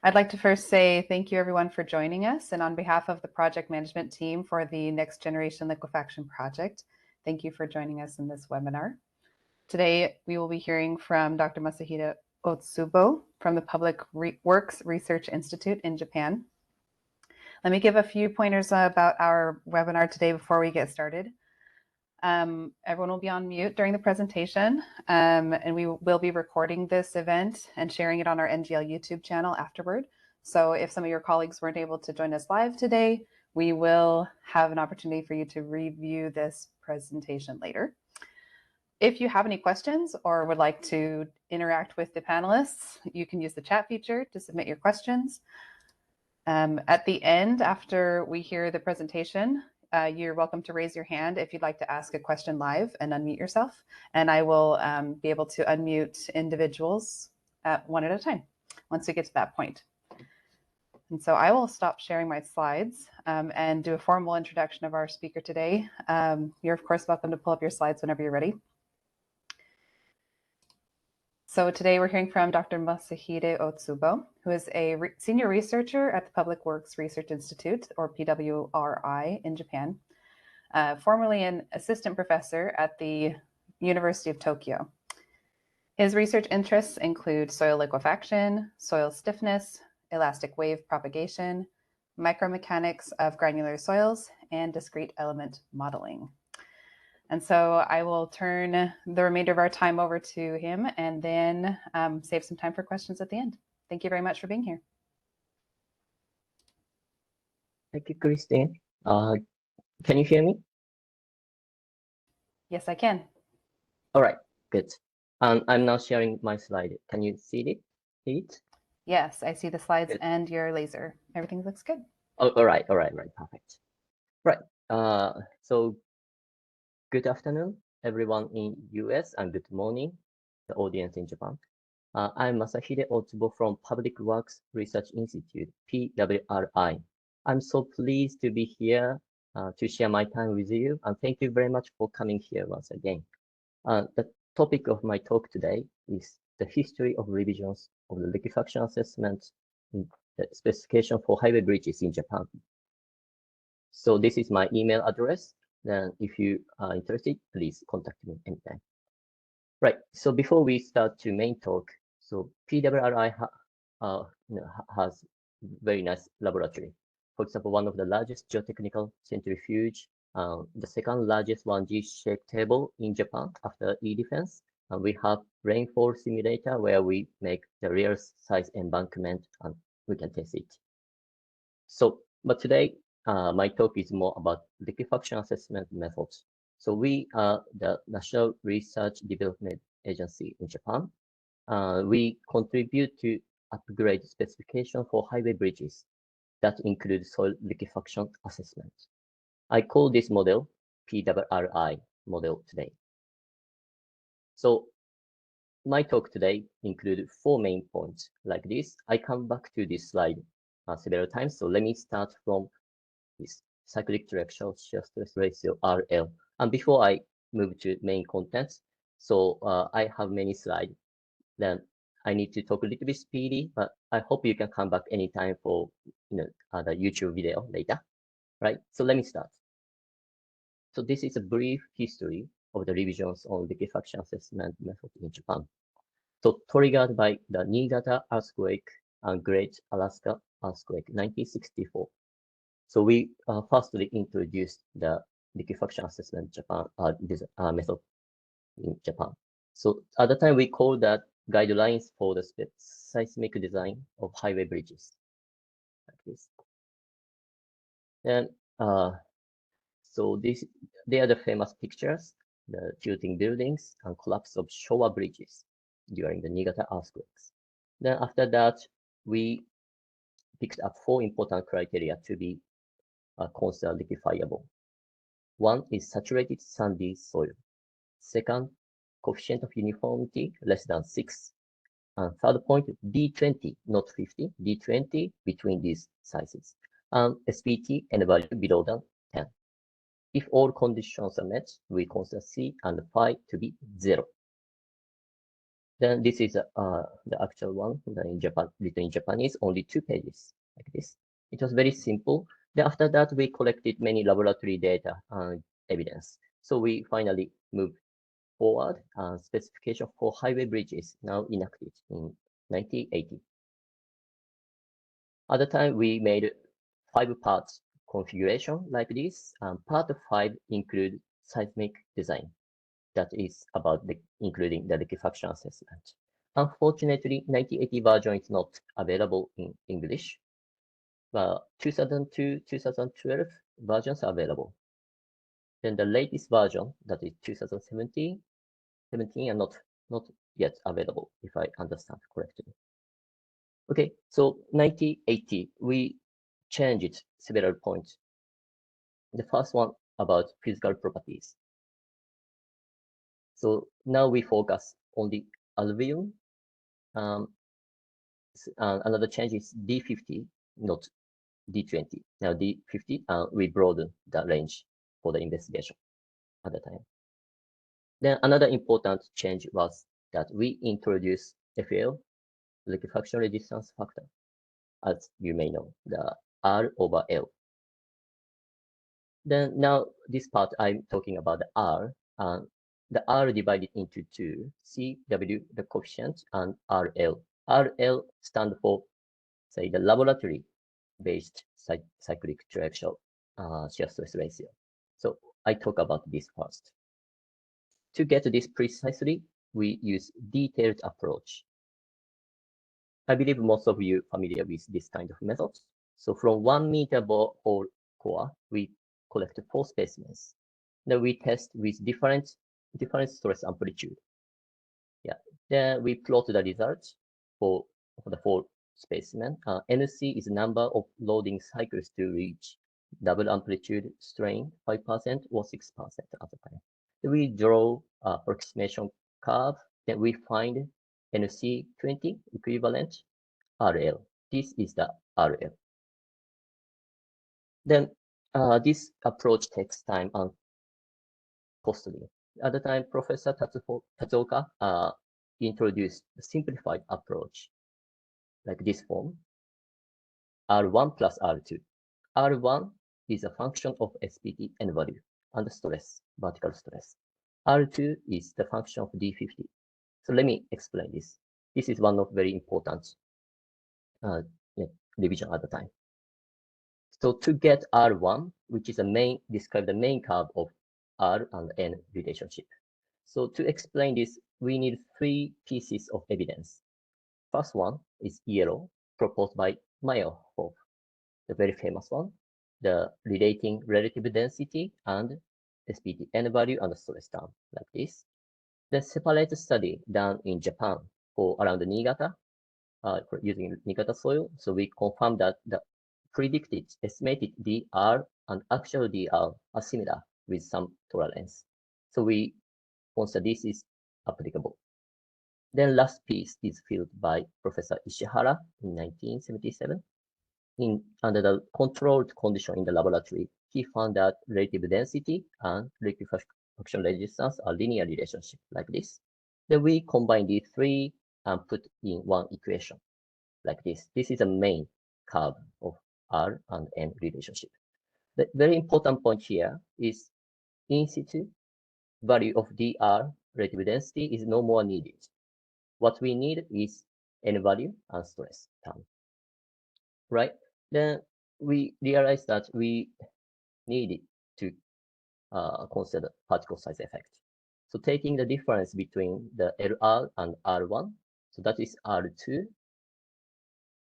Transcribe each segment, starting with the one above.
I'd like to first say thank you everyone for joining us, and on behalf of the project management team for the Next Generation Liquefaction project, thank you for joining us in this webinar. Today, we will be hearing from Dr. Masahide Otsubo from the Public Works Research Institute in Japan. Let me give a few pointers about our webinar today before we get started. Everyone will be on mute during the presentation, and we will be recording this event and sharing it on our NGL YouTube channel afterward. So if some of your colleagues weren't able to join us live today, we will have an opportunity for you to review this presentation later. If you have any questions or would like to interact with the panelists, you can use the chat feature to submit your questions. At the end, after we hear the presentation, you're welcome to raise your hand if you'd like to ask a question live and unmute yourself. And I will be able to unmute individuals one at a time once we get to that point. And so I will stop sharing my slides and do a formal introduction of our speaker today. You're of course welcome to pull up your slides whenever you're ready. So today we're hearing from Dr. Masahide Otsubo, who is a senior researcher at the Public Works Research Institute, or PWRI, in Japan, formerly an assistant professor at the University of Tokyo. His research interests include soil liquefaction, soil stiffness, elastic wave propagation, micromechanics of granular soils, and discrete element modeling. And so I will turn the remainder of our time over to him and then save some time for questions at the end. Thank you very much for being here. Thank you, Christine. Can you hear me? Yes, I can. All right, good. I'm now sharing my slide. Can you see it? Yes, I see the slides good. And your laser. Everything looks good. Oh, all right, perfect. Right, so good afternoon, everyone in US, and good morning, the audience in Japan. I'm Masahide Otsubo from Public Works Research Institute, PWRI. I'm so pleased to be here to share my time with you, and thank you very much for coming here once again. The topic of my talk today is the history of revisions of the liquefaction assessment in the specification for highway bridges in Japan. So this is my email address. Then if you are interested, please contact me anytime. Right, so before we start to main talk, so PWRI has very nice laboratory. For example, one of the largest geotechnical centrifuge, the second largest 1G shake table in Japan after E-Defense. We have rainfall simulator where we make the real size embankment and we can test it. So, but today, my talk is more about liquefaction assessment methods. So we are the National Research Development Agency in Japan. We contribute to upgrade specification for highway bridges that include soil liquefaction assessment. I call this model PWRI model today. So my talk today includes 4 main points like this. I come back to this slide several times. So let me start from this cyclic directional shear stress ratio RL. And before I move to main contents, so I have many slides. Then I need to talk a little bit speedy, but I hope you can come back anytime for the YouTube video later, right? So let me start. So this is a brief history of the revisions on liquefaction assessment method in Japan. So triggered by the Niigata earthquake and Great Alaska earthquake, 1964. So we firstly introduced the liquefaction assessment Japan method in Japan. So at the time we called that guidelines for the seismic design of highway bridges, like this. And so they are the famous pictures, the tilting buildings and collapse of Showa bridges during the Niigata earthquakes. Then after that, we picked up 4 important criteria to be considered liquefiable. One is saturated sandy soil. Second, coefficient of uniformity less than 6. And third point, D20, not 50, D20 between these sizes. And SPT and value below than 10. If all conditions are met, we consider C and phi to be 0. Then this is the actual one in Japan, written in Japanese, only 2 pages like this. It was very simple. Then after that, we collected many laboratory data and evidence. So we finally moved forward. Specification for highway bridges now enacted in 1980. At the time, we made 5 parts configuration like this. Part 5 include seismic design. That is about including the liquefaction assessment. Unfortunately, 1980 version is not available in English, but 2002, 2012 versions are available. Then the latest version, that is 2017, are not yet available, if I understand correctly. Okay, so 1980, we changed several points. The first one about physical properties. So now we focus on the alveolum. Another change is D50, not D20. Now D50, we broaden the range for the investigation at the time. Then another important change was that we introduced FL, liquefaction resistance factor, as you may know, the R/L. Then now this part I'm talking about the R. The R divided into 2, CW, the coefficient, and RL. RL stand for, say, the laboratory-based cyclic triaxial shear stress ratio. So I talk about this first. To get this precisely, we use detailed approach. I believe most of you are familiar with this kind of methods. So from 1 meter borehole core, we collect 4 specimens. Then we test with different stress amplitude. Yeah. Then we plot the results for the 4 specimen. NC is the number of loading cycles to reach double amplitude strain 5% or 6% at the time. Then we draw approximation curve. Then we find NC20 equivalent RL. This is the RL. Then this approach takes time and costly. At the time, Professor Tatsuoka introduced a simplified approach like this form, R1 plus R2. R1 is a function of SPT n value and stress, vertical stress. R2 is the function of D50. So let me explain this. This is one of very important revision at the time. So to get R1, which is describe the main curve of R and N relationship. So to explain this, we need 3 pieces of evidence. First one is yellow, proposed by Meyerhoff, the very famous one, the relating relative density and SPT n value and stress term, like this. The separate study done in Japan for around Niigata, using Niigata soil. So we confirmed that the predicted estimated DR and actual DR are similar with some tolerance. So we consider this is applicable. Then last piece is filled by Professor Ishihara in 1977. Under the controlled condition in the laboratory, he found that relative density and liquefaction resistance are linear relationship like this. Then we combine these 3 and put in one equation like this. This is a main curve of R and N relationship. The very important point here is in situ value of dr relative density is no more needed. What we need is N value and stress term, right? Then we realize that we needed to consider particle size effect. So taking the difference between the LR and R1, so that is R2,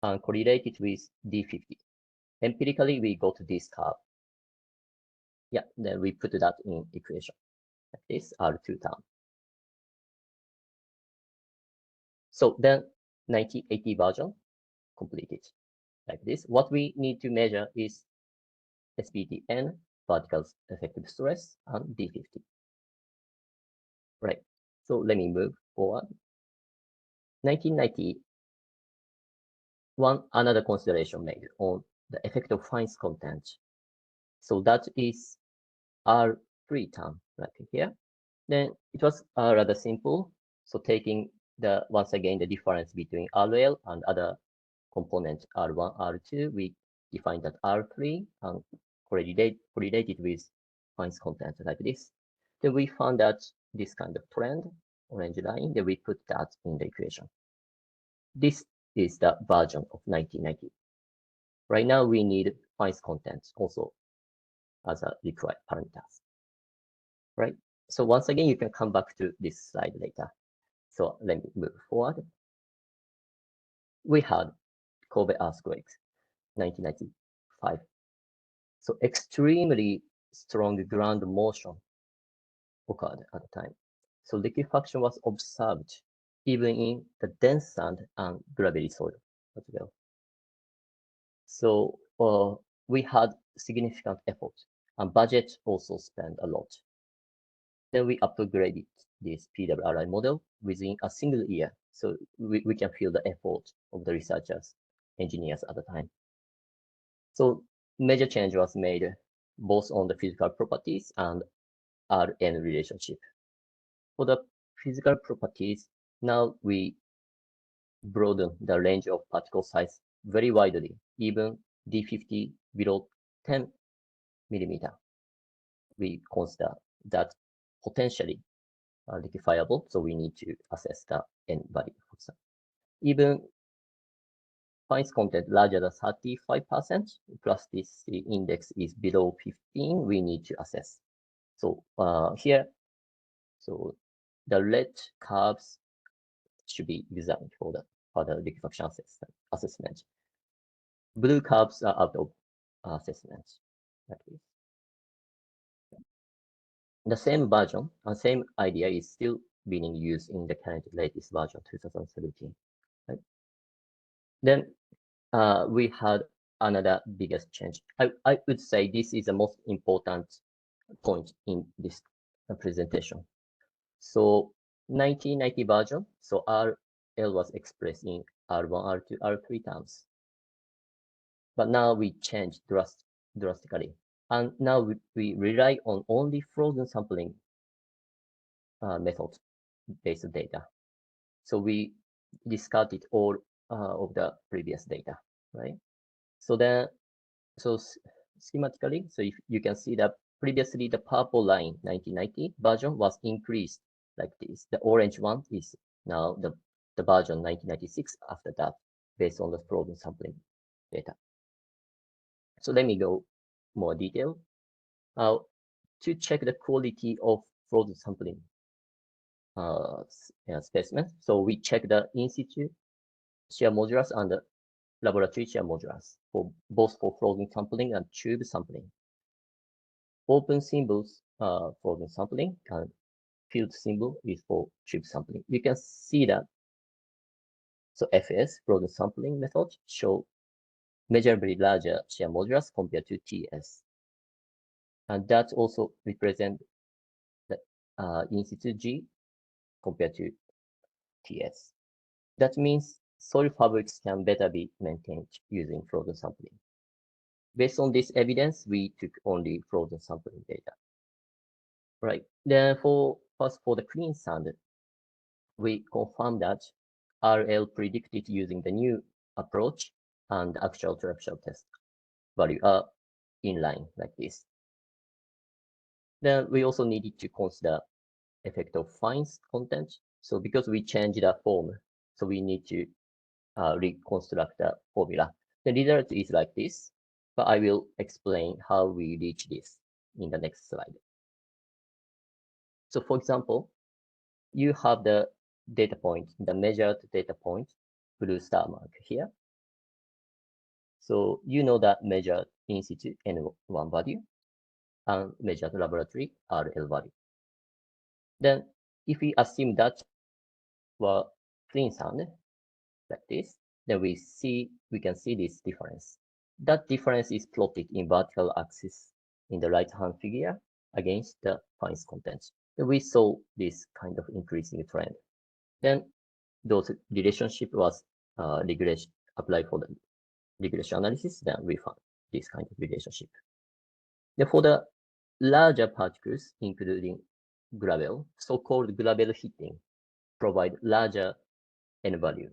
and correlated with D50. Empirically, we got this curve. Yeah, then we put that in equation like this, R2 term. So then 1980 version completed like this. What we need to measure is SPTN, vertical effective stress, and D50. Right. So let me move forward. 1990, another consideration made on the effect of fines content. So that is R3 term right here. Then it was rather simple. So taking once again, the difference between RL and other components R1, R2, we define that R3 and correlated with fines content like this. Then we found that this kind of trend, orange line, then we put that in the equation. This is the version of 1990. Right now, we need fines content also as a required parameters, right? So once again, you can come back to this slide later. So let me move forward. We had Kobe earthquakes, 1995. So extremely strong ground motion occurred at the time. So liquefaction was observed even in the dense sand and gravelly soil as well. So we had significant effort and budget also spent a lot. Then we upgraded this PWRI model within a single year. So we can feel the effort of the researchers, engineers at the time. So major change was made both on the physical properties and Rn relationship. For the physical properties, now we broaden the range of particle size very widely, even D50 below 10 millimeter. We consider that potentially liquefiable, so we need to assess the N value. Even fines content larger than 35%, plus this index is below 15, we need to assess. So here, so the red curves should be examined for the further liquefaction assessment. Blue curves are out of assessment. Like this. The same version and same idea is still being used in the current latest version, 2017. Right? Then we had another biggest change. I would say this is the most important point in this presentation. So 1990 version, so RL was expressed in R1, R2, R3 terms. But now we changed drastically. And now we rely on only frozen sampling method-based data. So we discarded all of the previous data, right? So then, so schematically, so if you can see that previously the purple line 1990 version was increased like this. The orange one is now the version 1996 after that, based on the frozen sampling data. So let me go more detail. To check the quality of frozen sampling specimens, so we check the in situ shear modulus and the laboratory shear modulus for both for frozen sampling and tube sampling. Open symbols frozen sampling and filled symbol is for tube sampling. You can see that. So FS frozen sampling method show measurably larger shear modulus compared to TS. And that also represent the in situ G compared to TS. That means soil fabrics can better be maintained using frozen sampling. Based on this evidence, we took only frozen sampling data. Right. Then first for the clean sand, we confirmed that RL predicted using the new approach and the actual torrencial test value are in line like this. Then we also needed to consider effect of fines content. So because we changed the form, so we need to reconstruct the formula. The result is like this, but I will explain how we reach this in the next slide. So for example, you have the data point, the measured data point, blue star mark here. So you know that measured in situ N1 value and measured laboratory RL value. Then if we assume that were clean sand like this, then we can see this difference. That difference is plotted in vertical axis in the right-hand figure against the fines content. And we saw this kind of increasing trend. Then those relationship was applied for the regression analysis. Then we found this kind of relationship. Then for the larger particles, including gravel, so-called gravel hitting, provide larger n value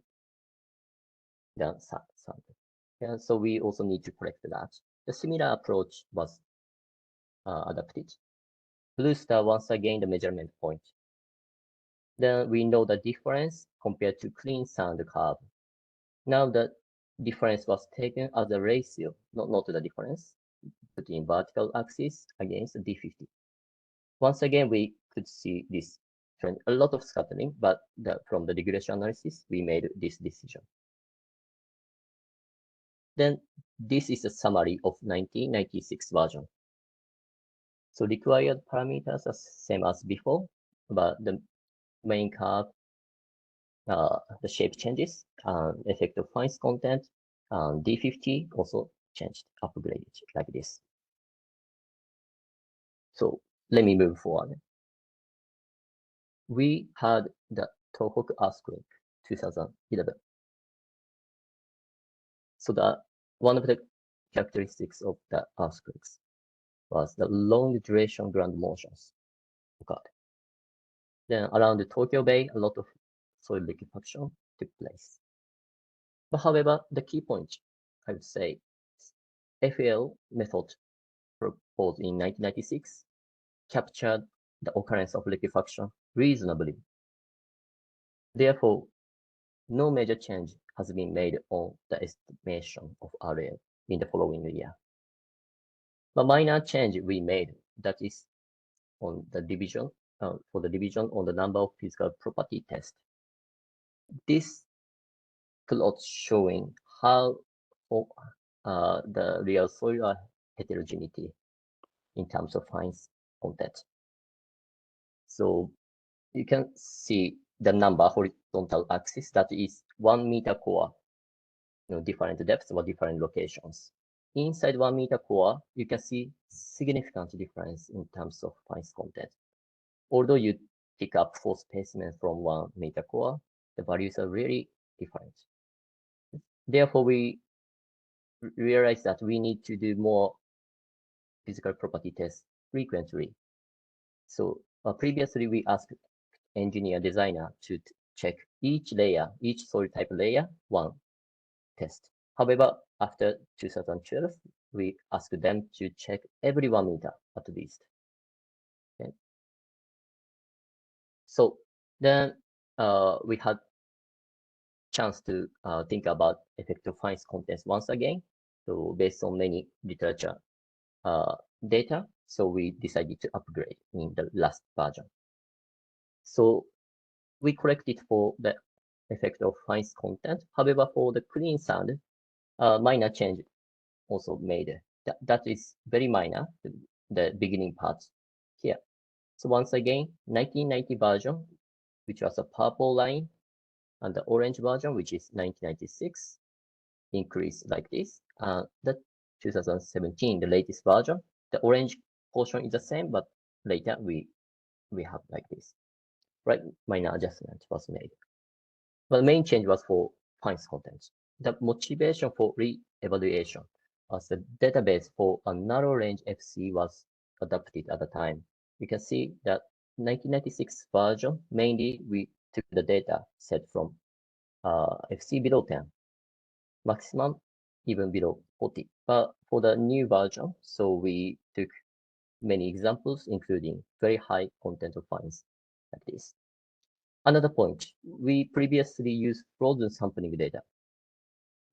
than sample. And so we also need to correct that. The similar approach was adopted. Blue star once again the measurement point. Then we know the difference compared to clean sand curve. Now the difference was taken as a ratio, not the difference between vertical axis against D50. Once again, we could see this trend, a lot of scattering, but from the regression analysis, we made this decision. Then this is a summary of 1996 version. So required parameters are same as before, but the main curve, the shape changes, effect of fines content, D50 also changed, upgraded like this. So let me move forward. We had the Tohoku Earthquake 2011. So one of the characteristics of the earthquakes was the long duration ground motions occurred. Then around the Tokyo Bay, a lot of soil liquefaction took place. But however, the key point, I would say, FL method proposed in 1996 captured the occurrence of liquefaction reasonably. Therefore, no major change has been made on the estimation of RL in the following year. The minor change we made, that is on the division, for the division on the number of physical property tests. This plot showing how the real soil heterogeneity in terms of fines content. So you can see the number horizontal axis, that is 1 meter core, different depths or different locations. Inside 1 meter core, you can see significant difference in terms of fines content. Although you pick up 4 specimens from 1 meter core, the values are really different. Therefore, we realize that we need to do more physical property tests frequently. So previously, we asked engineer designer to check each layer, each soil type layer, 1 test. However, after 2012, we asked them to check every 1 meter at least. Okay. So then we had chance to think about effective fines contents once again. So based on many literature data, so we decided to upgrade in the last version. So we corrected for the effect of fines content. However, for the clean sand, minor change also made. That is very minor, the beginning part here. So once again, 1990 version, which was a purple line, and the orange version, which is 1996, increase like this. The 2017, the latest version, the orange portion is the same, but later we have like this. Right, minor adjustment was made. But the main change was for fines content. The motivation for re-evaluation as the database for a narrow range FC was adopted at the time. You can see that 1996 version, mainly we took the data set from FC below 10, maximum even below 40. But for the new version, so we took many examples, including very high content of fines like this. Another point, we previously used frozen sampling data,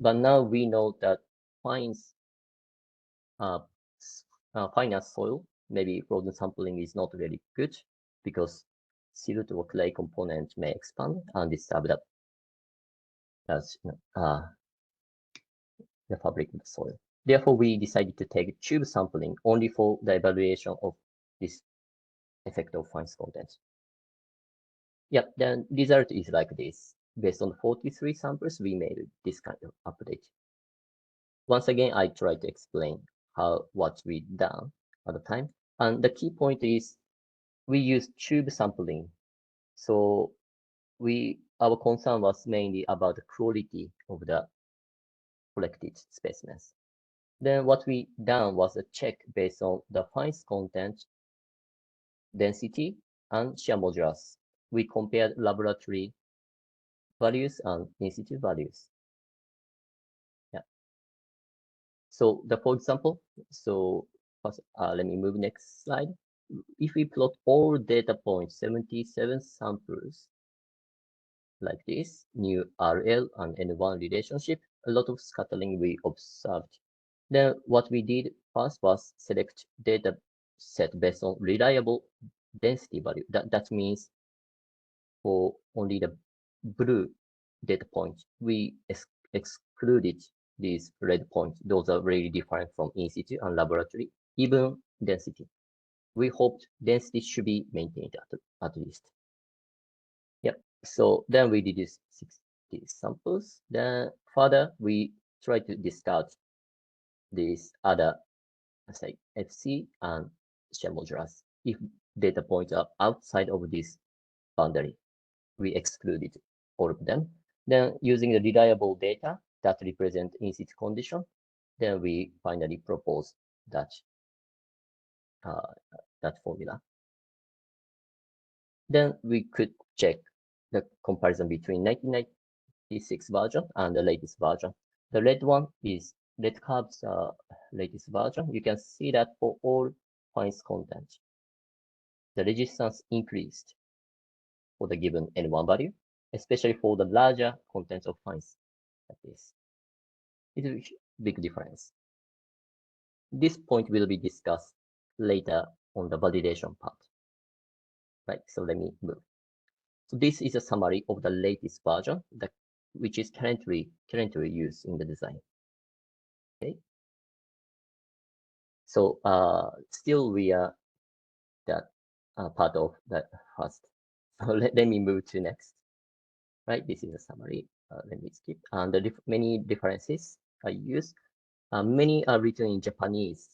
but now we know that fines, finer soil, maybe frozen sampling is not really good because silt or clay component may expand and disturb the fabric of the soil. Therefore, we decided to take tube sampling only for the evaluation of this effect of fines content. Yep, the result is like this. Based on 43 samples, we made this kind of update. Once again, I try to explain what we done at the time. And the key point is we use tube sampling. So our concern was mainly about the quality of the collected specimens. Then what we done was a check based on the fines content, density, and shear modulus. We compared laboratory values and in situ values. Yeah. So for example, first, let me move next slide. If we plot all data points, 77 samples, like this, new RL and N1 relationship, a lot of scattering we observed. Then what we did first was select data set based on reliable density value. That means for only the blue data points, we excluded these red points. Those are really different from in situ and laboratory, even density. We hoped density should be maintained at least. Yep. So then we did this 60 samples. Then further, we try to discard these other, let's say, FC and shear modulus. If data points are outside of this boundary, we excluded all of them. Then using the reliable data that represent in situ condition, then we finally propose that that formula. Then we could check the comparison between 1996 version and the latest version. The red one is red curves latest version. You can see that for all fines content, the resistance increased for the given N1 value, especially for the larger contents of fines like this. It's a big difference. This point will be discussed later on the validation part. Right, so let me move. So this is a summary of the latest version, which is currently used in the design. Okay. So still we are that part of that first. So let me move to next. Right, this is a summary. Let me skip. And the many differences are used. Many are written in Japanese.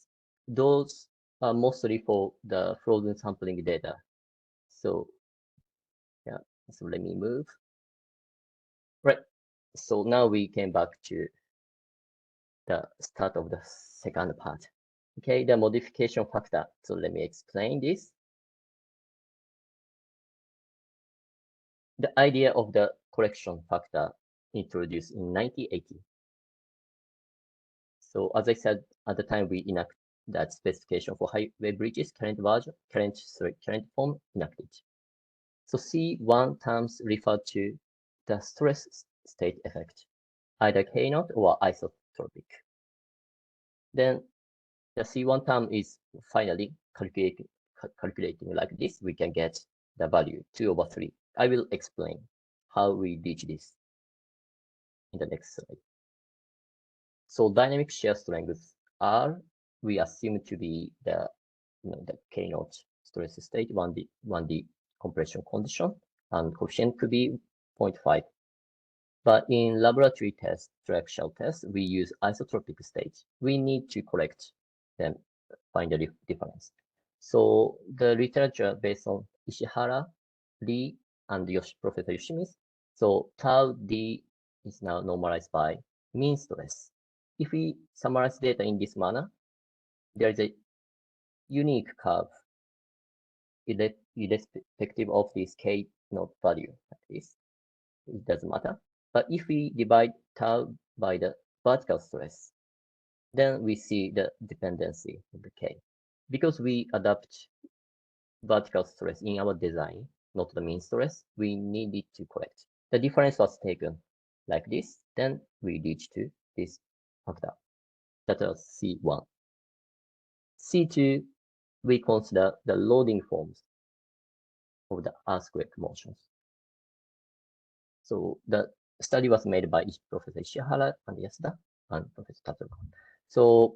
Those are mostly for the frozen sampling data. So yeah, so let me move. Right, so now we came back to the start of the second part. Okay, the modification factor. So let me explain this. The idea of the correction factor introduced in 1980. So as I said, at the time we enacted that specification for highway bridges, current form enacted. So C1 terms refer to the stress state effect, either K0 or isotropic. Then the C1 term is finally calculating like this. We can get the value 2/3. I will explain how we reach this in the next slide. So dynamic shear strength R, we assume to be the the K0 stress state 1D compression condition, and coefficient could be 0.5. But in laboratory tests, structural tests, we use isotropic states. We need to correct them, find the difference. So the literature based on Ishihara, Lee, and Professor Yoshimi's. So tau D is now normalized by mean stress. If we summarize data in this manner, there is a unique curve irrespective of this K0 value like this. It doesn't matter. But if we divide tau by the vertical stress, then we see the dependency of the K. Because we adapt vertical stress in our design, not the mean stress, we needed to correct. The difference was taken like this, then we reach to this factor. That was C1. C2, we consider the loading forms of the earthquake motions. So the study was made by Professor Ishihara and Yasuda and Professor Tatsuga. So,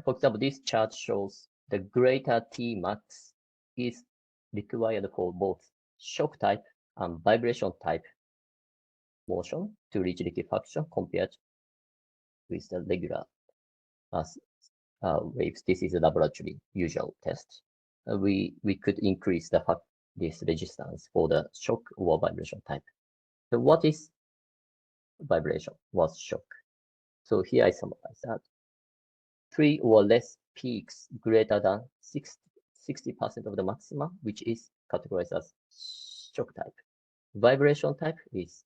for example, this chart shows the greater T max is required for both shock type and vibration type motion to reach liquefaction compared with the regular waves. This is a laboratory usual test. We could increase this resistance for the shock or vibration type. So what is vibration? What's shock? So here I summarize that. 3 or less peaks greater than 60% of the maximum, which is categorized as shock type. Vibration type is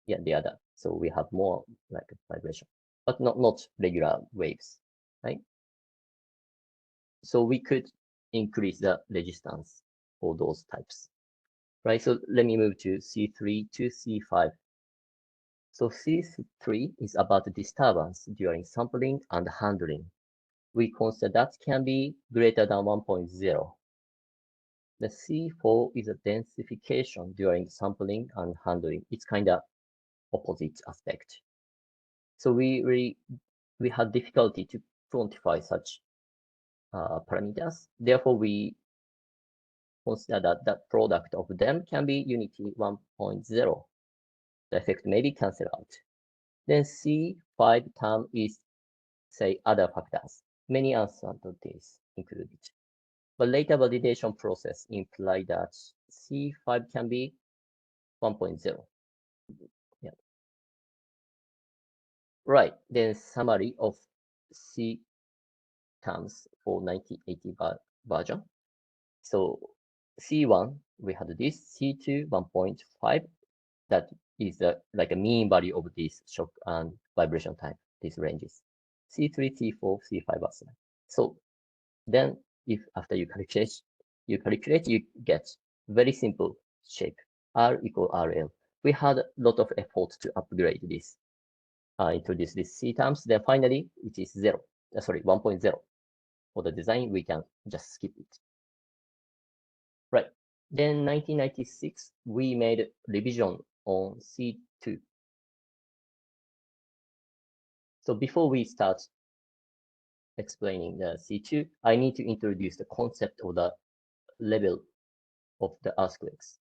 the other. So we have more like vibration, but not regular waves, right? So we could increase the resistance for those types, right? So let me move to C3 to C5. So C3 is about disturbance during sampling and handling. We consider that can be greater than 1.0. The C4 is a densification during sampling and handling. It's kind of opposite aspect. So we had difficulty to quantify such parameters. Therefore, we consider that the product of them can be unity 1.0. The effect may be cancelled out. Then C5 term is, say, other factors. Many uncertainties included. But later validation process implied that C5 can be 1.0. Yeah. Right. Then summary of C terms for 1980 version. So C1, we had this, C2, 1.5. That is like a mean value of this shock and vibration type, these ranges. C3, C4, C5 as well. So then if after you calculate, you get very simple shape, R equal RL. We had a lot of effort to upgrade this, introduce these C terms. Then finally, it is 1.0. For the design, we can just skip it. Right. Then 1996, we made revision on C2. So before we start explaining the C2, I need to introduce the concept of the level of the earthquakes.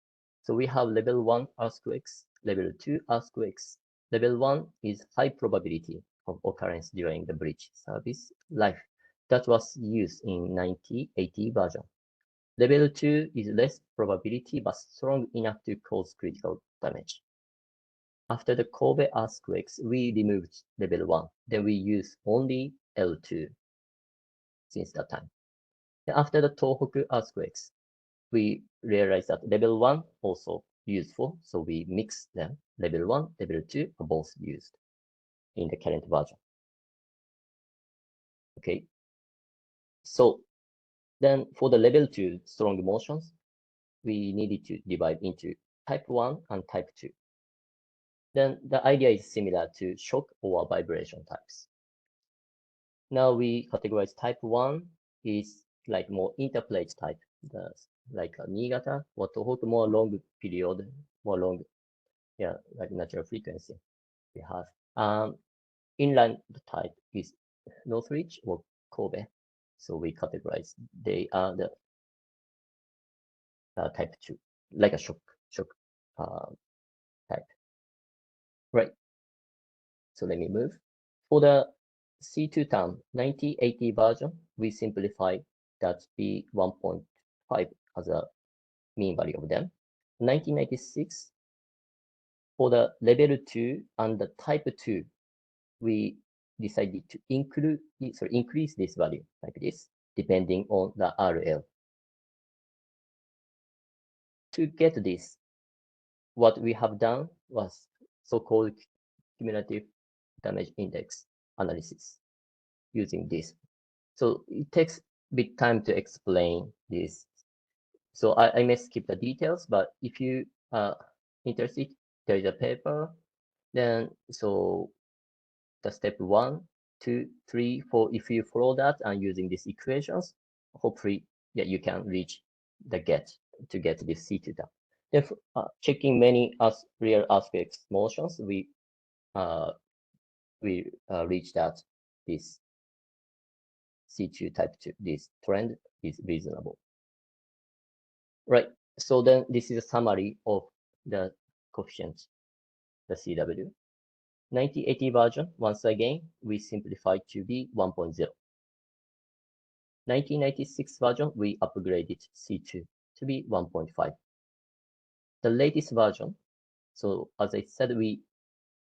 So we have level 1 earthquakes, level 2 earthquakes. Level 1 is high probability of occurrence during the bridge service life. That was used in 1980 version. Level 2 is less probability but strong enough to cause critical damage. After the Kobe earthquakes, we removed level 1. Then we use only L2 since that time. Then after the Tohoku earthquakes, we realized that level 1 also useful, so we mix them. Level 1, level 2 are both used in the current version. Okay. So then for the level 2 strong motions, we needed to divide into type 1 and type 2. Then the idea is similar to shock or vibration types. Now we categorize type 1 is like more interplate type, like Niigata or Tohoku, more long period, more long, like natural frequency we have. Inland type is Northridge or Kobe. So we categorize they are the type 2, like a shock type. Right. So let me move. For the C2 term, 1980 version, we simplify that be 1.5 as a mean value of them. 1996, for the level 2 and the type 2, we decided to increase this value like this, depending on the RL. To get this, what we have done was so-called cumulative damage index analysis using this. So it takes a bit time to explain this. So I may skip the details, but if you are interested, there is a paper. Then so the step 1, 2, 3, 4, if you follow that and using these equations, hopefully you can reach the to get this C2 term. Then checking many real earthquakes motions, we reach that this C2 type 2, this trend is reasonable. Right. So then this is a summary of the coefficients, the CW. 1980 version, once again, we simplified to be 1.0. 1996 version, we upgraded C2 to be 1.5. The latest version, so as I said, we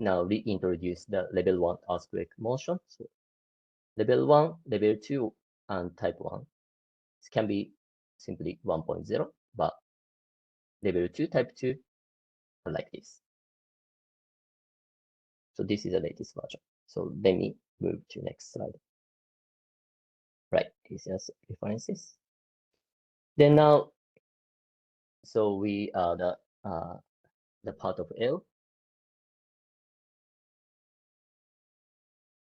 now reintroduce the level 1 earthquake motion. So level 1, level 2, and type 1. This can be simply 1.0, but level 2, type 2 are like this. So this is the latest version. So let me move to next slide. Right, these are references. Then now, so we are the part of L.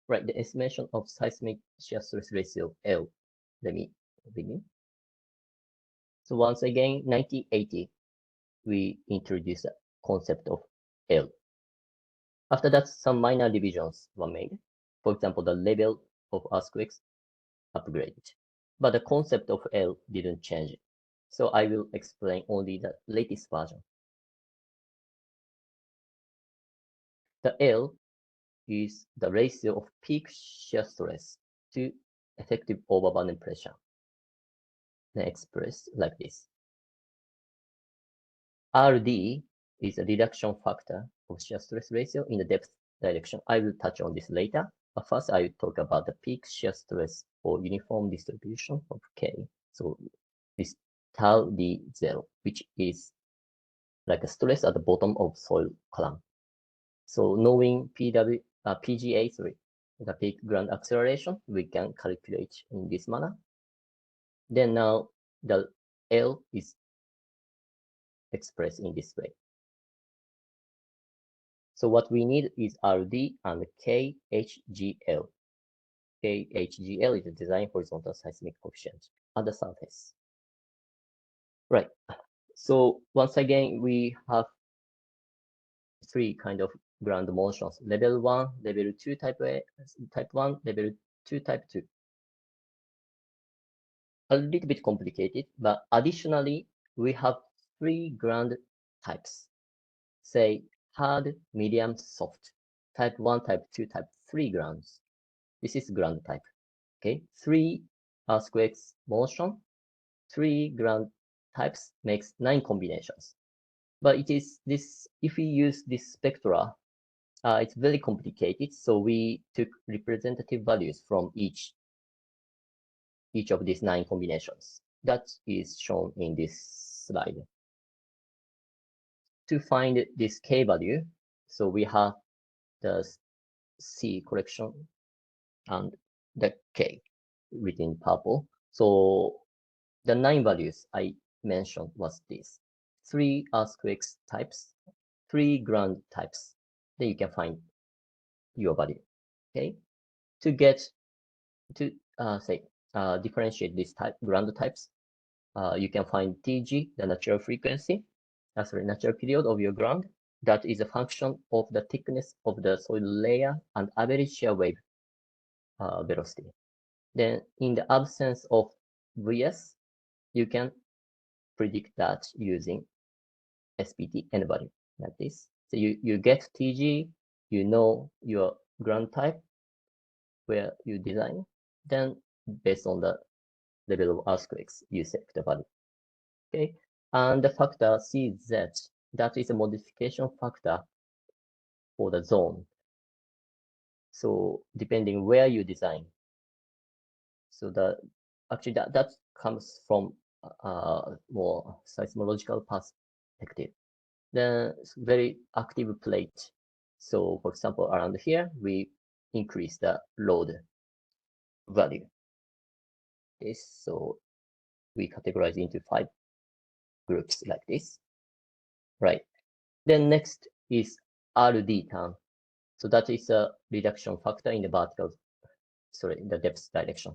Right, the estimation of seismic shear stress ratio L. Let me begin. So once again, 1980, we introduced the concept of L. After that, some minor revisions were made. For example, the level of earthquakes upgraded, but the concept of L didn't change. So I will explain only the latest version. The L is the ratio of peak shear stress to effective overburden pressure. Then expressed like this. RD is a reduction factor of shear stress ratio in the depth direction. I will touch on this later, but first I will talk about the peak shear stress for uniform distribution of K. So this tau D0, which is like a stress at the bottom of soil column. So knowing PGA3, the peak ground acceleration, we can calculate in this manner. Then now the L is expressed in this way. So what we need is RD and KHGL. KHGL is the design horizontal seismic coefficient at the surface. Right. So once again, we have three kind of ground motions: level 1, level 2 type 1, level 2 type 2. A little bit complicated, but additionally, we have three ground types. Say hard, medium, soft. Type 1, type 2, type 3 grounds. This is ground type. Okay, 3 earthquakes motion, 3 ground types makes 9 combinations. But it is this, if we use this spectra, it's very complicated. So we took representative values from each of these 9 combinations. That is shown in this slide. To find this K value, so we have the C correction and the K written purple. So the 9 values I mentioned was this: 3 earthquakes types, 3 ground types. Then you can find your value. Okay, to get to differentiate these ground types, you can find TG, the natural frequency, natural period of your ground. That is a function of the thickness of the soil layer and average shear wave velocity. Then in the absence of VS, you can predict that using SPT n value like this. So you get TG, you know your ground type where you design, then based on the level of earthquakes, you select the value. Okay, and the factor CZ, that is a modification factor for the zone. So depending where you design, so actually that comes from more seismological perspective. Then very active plate. So for example, around here, we increase the load value. This, so we categorize into 5 groups like this, right? Then next is RD term. So that is a reduction factor in the in the depth direction.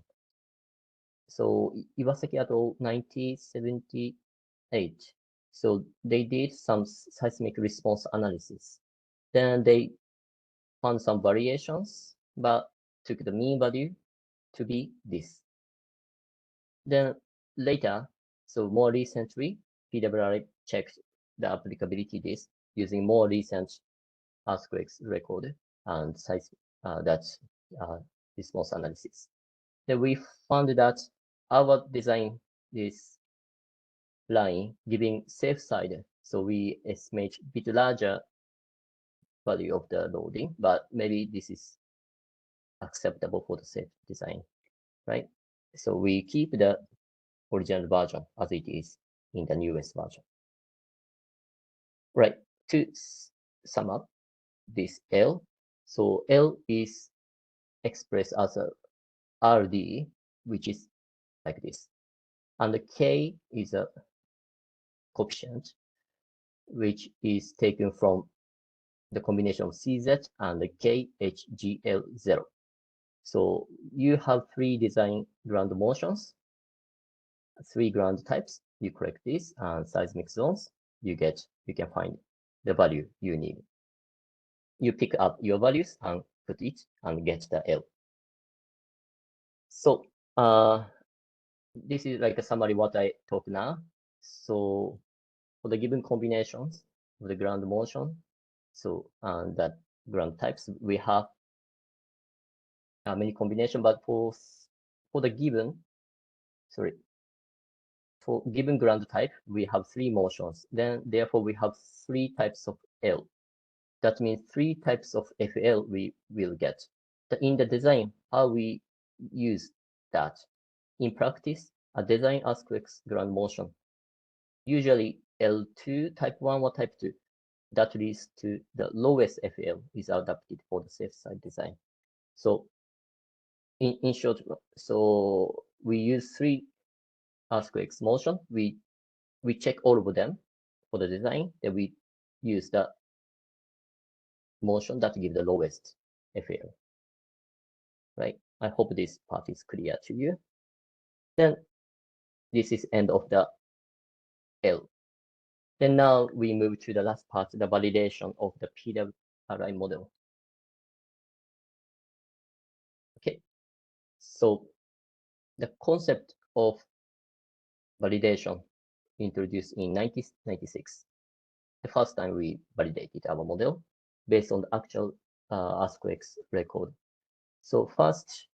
So Iwasaki et al. 1978. So they did some seismic response analysis. Then they found some variations, but took the mean value to be this. Then later, so more recently, PWRI checked the applicability of this using more recent earthquakes record and that's response analysis. Then we found that our design is line giving safe side. So we estimate a bit larger value of the loading, but maybe this is acceptable for the safe design, right? So we keep the original version as it is in the newest version. Right, to sum up this L, So L is expressed as a RD, which is like this. And the K is a coefficient, which is taken from the combination of CZ and the KHGL0. So you have three design ground motions, three ground types. You correct this and seismic zones. You can find the value you need. You pick up your values and put it and get the L. So this is like a summary what I talk now. So for the given combinations of the ground motion, so that ground types, we have many combinations, but for the given, for given ground type, we have three motions. Then therefore we have three types of L. That means three types of FL we will get. In the design, how we use that. In practice, a design earthquakes ground motion, usually L2, type 1 or type 2, that leads to the lowest FL is adapted for the safe side design. So in short, so we use three earthquakes motion. We check all of them for the design, then we use the motion that give the lowest FL. Right? I hope this part is clear to you. Then this is end of the L. Then now we move to the last part, the validation of the PWRI model. Okay, so the concept of validation introduced in 1996. The first time we validated our model based on the actual earthquakes record. So first,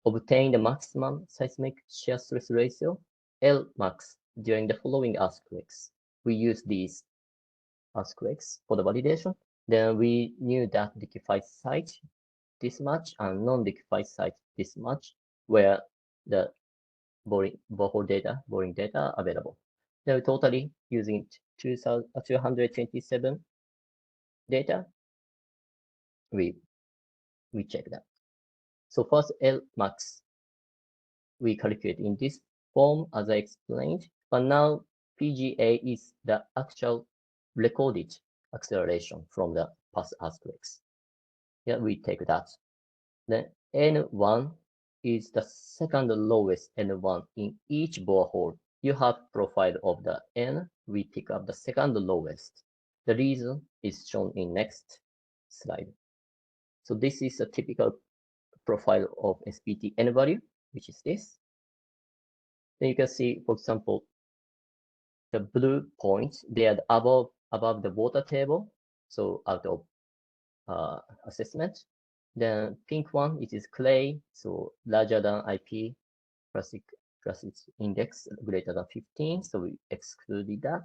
obtain the maximum seismic shear stress ratio, L max, during the following earthquakes. We use these earthquakes for the validation. Then we knew that liquefied site this much and non-liquefied site this much, where the boring data available. Then totally using 227 data, we check that. So first L max, we calculate in this form as I explained, but now PGA is the actual recorded acceleration from the past earthquakes. Yeah, we take that. Then N1 is the second lowest N1 in each borehole. You have profile of the N, we pick up the second lowest. The reason is shown in next slide. So this is a typical profile of SPT N value, which is this. Then you can see, for example, the blue points, they are above the water table, so out of assessment. Then pink one, it is clay, so larger than IP, plastic index greater than 15, so we excluded that.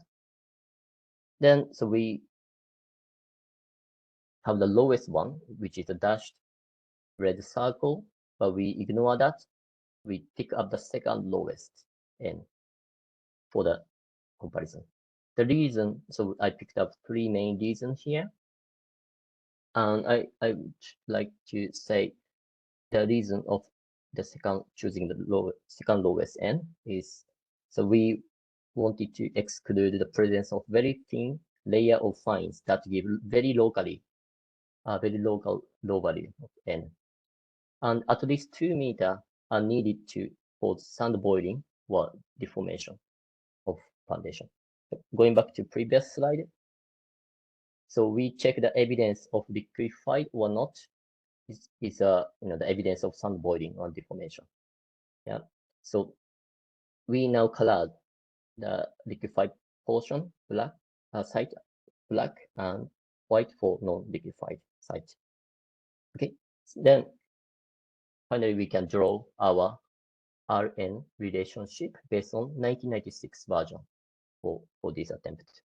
Then, so we have the lowest one, which is the dashed red circle, but we ignore that. We pick up the second lowest N for the comparison. The reason, so I picked up three main reasons here. And I would like to say the reason of the choosing the second lowest N is, so we wanted to exclude the presence of very thin layer of fines that give very local low value of N. And at least 2 meters are needed for sand boiling or deformation of foundation. Going back to previous slide. So we check the evidence of liquefied or not is the evidence of sand boiling or deformation. Yeah. So we now colored the liquefied portion black, site black, and white for non-liquefied site. Okay. Then finally we can draw our RN relationship based on 1996 version for this attempt.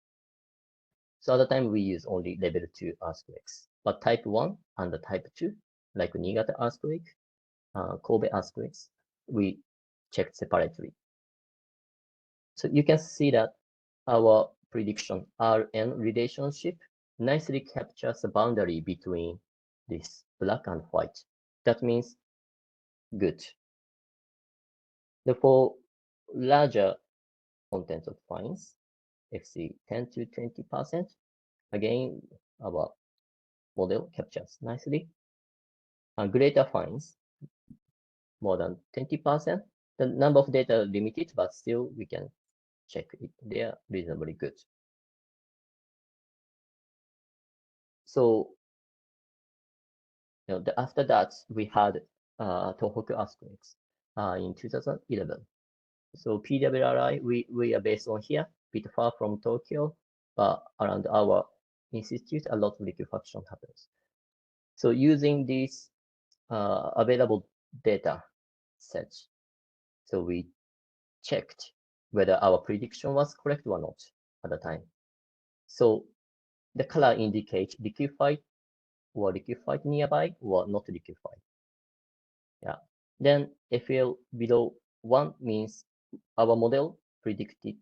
So at the time we use only level 2 earthquakes, but type 1 and the type 2, like Niigata earthquake, Kobe earthquakes, we checked separately. So you can see that our prediction RN relationship nicely captures the boundary between this black and white. That means good. For larger content of fines, FC 10 to 20%, again, our model captures nicely. And greater fines, more than 20%. The number of data limited, but still we can check it. They are reasonably good. So, after that, we had Tohoku earthquakes in 2011. So PWRI, we are based on here, a bit far from Tokyo, but around our institute, a lot of liquefaction happens. So using these available data sets, so we checked whether our prediction was correct or not at the time. So the color indicates liquefied or liquefied nearby or not liquefied. Yeah. Then FL below 1 means our model predicted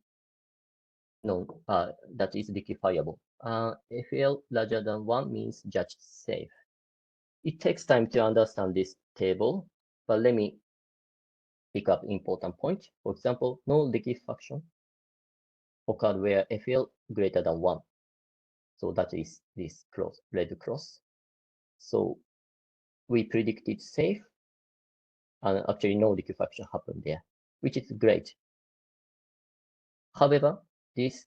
that is liquefiable. FL larger than 1 means judged safe. It takes time to understand this table, but let me pick up important point. For example, no liquefaction occurred where FL greater than 1. So that is this cross, red cross. So we predicted safe, and actually no liquefaction happened there, which is great. However, this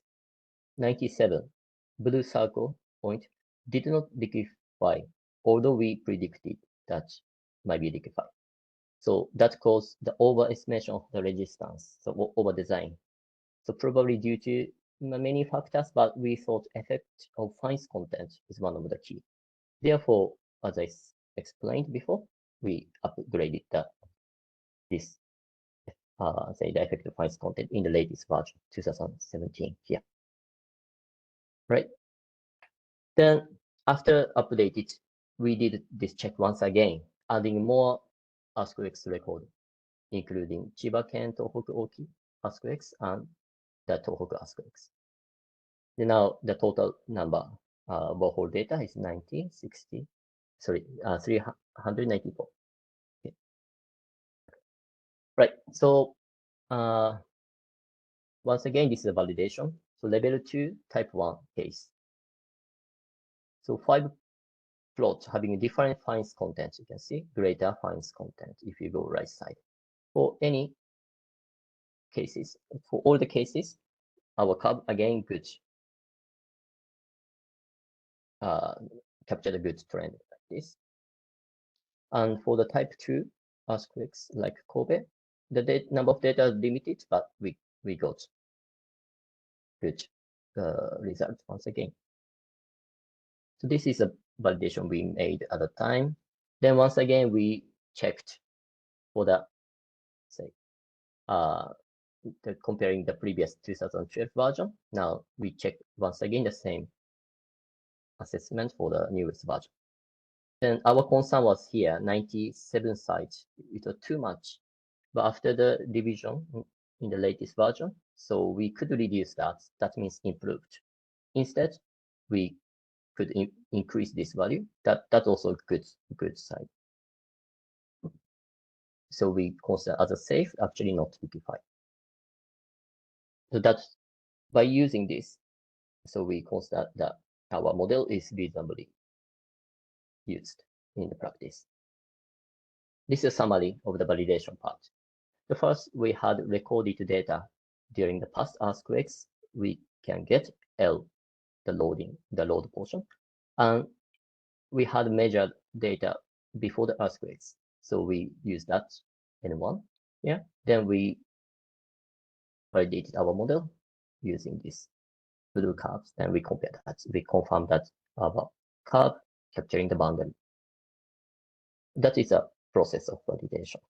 97 blue circle point did not liquefy, although we predicted that might be liquefied. So that caused the overestimation of the resistance, so over design. So probably due to many factors, but we thought effect of fines content is one of the key. Therefore, as I explained before, we upgraded this say the effect of fines content in the latest version, 2017 here. Right. Then after updated, we did this check once again, adding more earthquakes record, including Chiba-ken Tohoku Oki earthquakes and the Tohoku earthquakes. And now the total number borehole data is 394. Okay. Right. So once again, this is a validation. So level 2, type 1 case. So 5 plots having different fines content. You can see greater fines content if you go right side. For any cases, for all the cases, our curve again good. Capture the good trend like this. And for the type 2 earthquakes like Kobe, the number of data is limited, but we got good result once again. So this is a validation we made at the time. Then once again, we checked for the, say, comparing the previous 2012 version. Now we check once again the same assessment for the newest version. Then our concern was here, 97 sites. It was too much. But after the revision in the latest version, so we could reduce that. That means improved. Instead, we could increase this value. That's also a good side. So we consider as a safe, actually not liquefied. So that's by using this. So we consider that our model is reasonably used in the practice. This is a summary of the validation part. The first, we had recorded data during the past earthquakes. We can get L, the load portion, and we had measured data before the earthquakes. So we use that N1. Yeah. Then we validated our model using this blue curves, and we compared that. We confirmed that our curve capturing the boundary. That is a process of validation.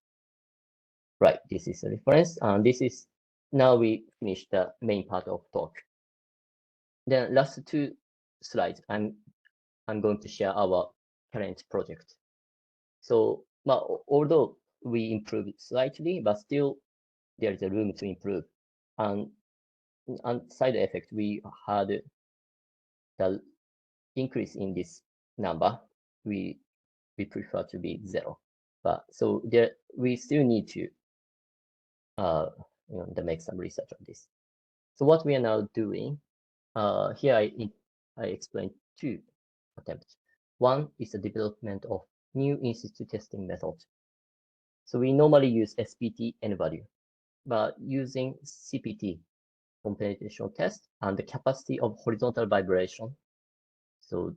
Right, this is a reference, and this is, now we finish the main part of talk. Then last 2 slides, I'm going to share our current project. So, although we improved slightly, but still there is a room to improve. And side effect, we had the increase in this number. We we prefer to be 0. But so there, we still need to make some research on this. So what we are now doing, here I explained 2 attempts. One is the development of new in situ testing method. So we normally use SPT n value, but using CPT, computational test, and the capacity of horizontal vibration. So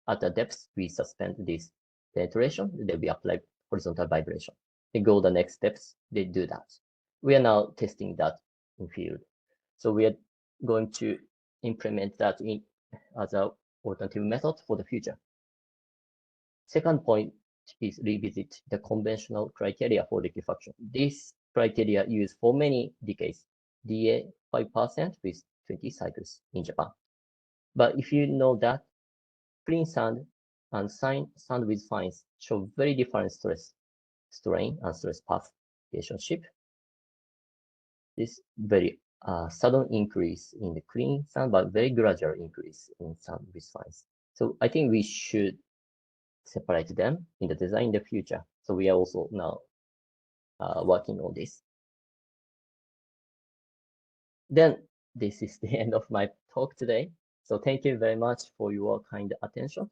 at the depths, we suspend this penetration, then we apply horizontal vibration. They go the next steps, they do that. We are now testing that in field. So we are going to implement that in as an alternative method for the future. Second point is revisit the conventional criteria for liquefaction. This criteria used for many decades, DA 5% with 20 cycles in Japan. But if you know that clean sand and sand with fines show very different stress, strain, and stress path relationship, this very sudden increase in the clean sand, but very gradual increase in sand with fines. So I think we should separate them in the design in the future. So we are also now working on this. Then this is the end of my talk today. So thank you very much for your kind attention.